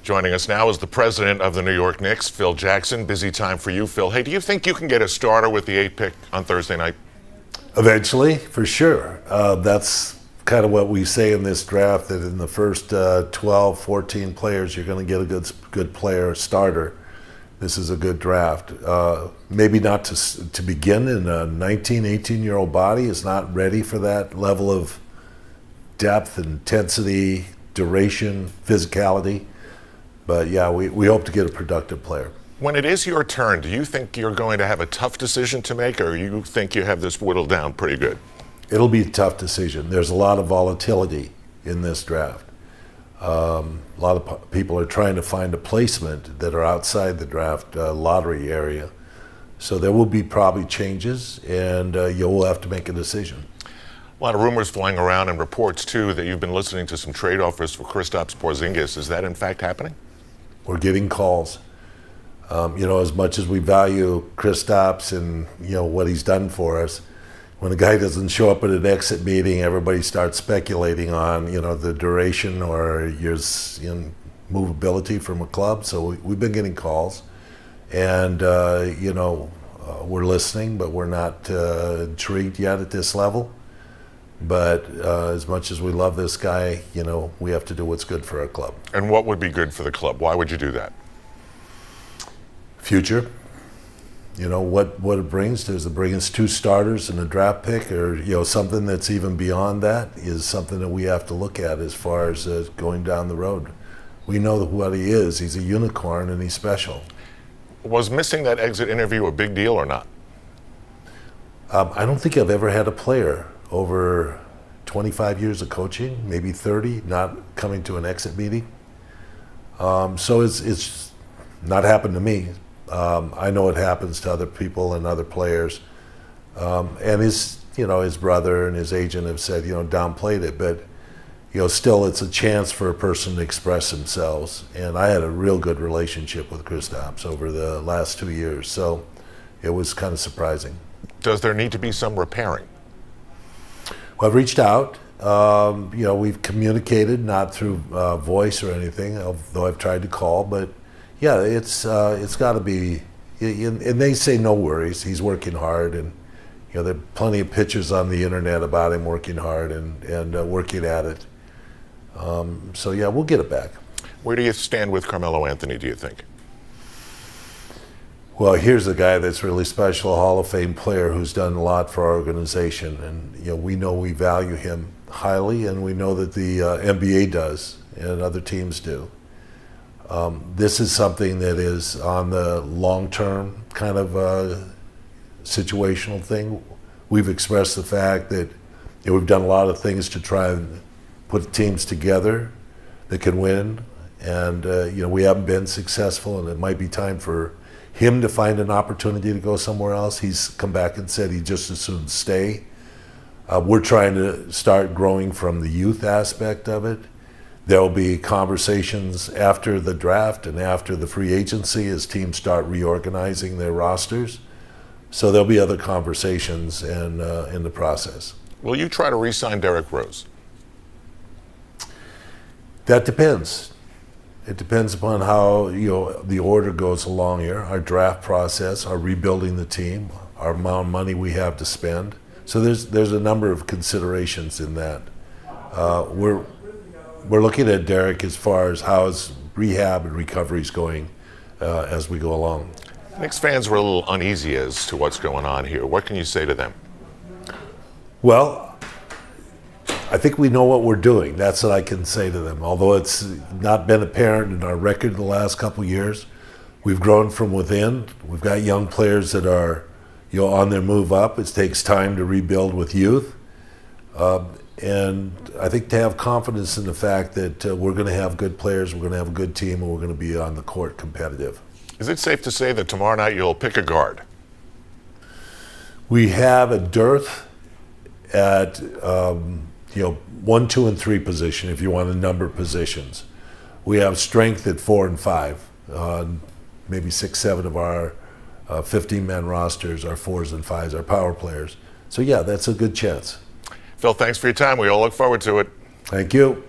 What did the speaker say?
Joining us now is the president of the New York Knicks, Phil Jackson. Busy time for you, Phil. Hey, do you think you can get a starter with the 8th pick on Thursday night? Eventually, for sure. That's kind of what we say in this draft, that in the first 12, 14 players, you're going to get a good player, starter. This is a good draft. Maybe not to begin in a 19, 18-year-old body is not ready for that level of depth, intensity, duration, physicality. But yeah, we hope to get a productive player. When it is your turn, do you think you're going to have a tough decision to make, or you think you have this whittled down pretty good? It'll be a tough decision. There's a lot of volatility in this draft. A lot of people are trying to find a placement that are outside the draft lottery area. So there will be probably changes, and you'll have to make a decision. A lot of rumors flying around and reports, too, that you've been listening to some trade offers for Kristaps Porzingis. Is that, in fact, happening? We're getting calls. As much as we value Kristaps and, what he's done for us, when a guy doesn't show up at an exit meeting, everybody starts speculating on, the duration or his movability from a club. So we've been getting calls, and, we're listening, but we're not intrigued yet at this level. But as much as we love this guy, we have to do what's good for our club. And what would be good for the club? Why would you do that? Future. What it brings. Does it bring us 2 starters and a draft pick, or something that's even beyond that is something that we have to look at as far as going down the road. We know what he is. He's a unicorn, and he's special. Was missing that exit interview a big deal or not? I don't think I've ever had a player over 25 years of coaching, maybe 30, not coming to an exit meeting. So it's not happened to me. I know it happens to other people and other players. And his brother and his agent have said, downplayed it, but still it's a chance for a person to express themselves. And I had a real good relationship with Kristaps over the last 2 years, so it was kind of surprising. Does there need to be some repairing? Well, I've reached out. We've communicated, not through voice or anything, although I've tried to call. But yeah, it's got to be. And they say no worries. He's working hard, and there are plenty of pictures on the internet about him working hard and working at it. So yeah, we'll get it back. Where do you stand with Carmelo Anthony, do you think? Well, here's a guy that's really special, a Hall of Fame player who's done a lot for our organization. And, we know we value him highly, and we know that the NBA does and other teams do. This is something that is on the long-term kind of situational thing. We've expressed the fact that we've done a lot of things to try and put teams together that can win. And, we haven't been successful, and it might be time for him to find an opportunity to go somewhere else. He's come back and said he'd just as soon stay. We're trying to start growing from the youth aspect of it. There'll be conversations after the draft and after the free agency as teams start reorganizing their rosters. So there'll be other conversations in the process. Will you try to re-sign Derrick Rose? That depends. It depends upon how the order goes along here, our draft process, our rebuilding the team, our amount of money we have to spend. So there's a number of considerations in that. We're looking at Derrick as far as how his rehab and recovery is going as we go along. Knicks fans were a little uneasy as to what's going on here. What can you say to them? Well, I think we know what we're doing. That's what I can say to them. Although it's not been apparent in our record the last couple of years, we've grown from within. We've got young players that are, on their move up. It takes time to rebuild with youth. And I think to have confidence in the fact that we're going to have good players, we're going to have a good team, and we're going to be on the court competitive. Is it safe to say that tomorrow night you'll pick a guard? We have a dearth at 1, 2, and 3 position, if you want to number positions. We have strength at 4 and 5. Maybe 6, 7 of our 15-man rosters are 4s and 5s, our power players. So yeah, that's a good chance. Phil, thanks for your time. We all look forward to it. Thank you.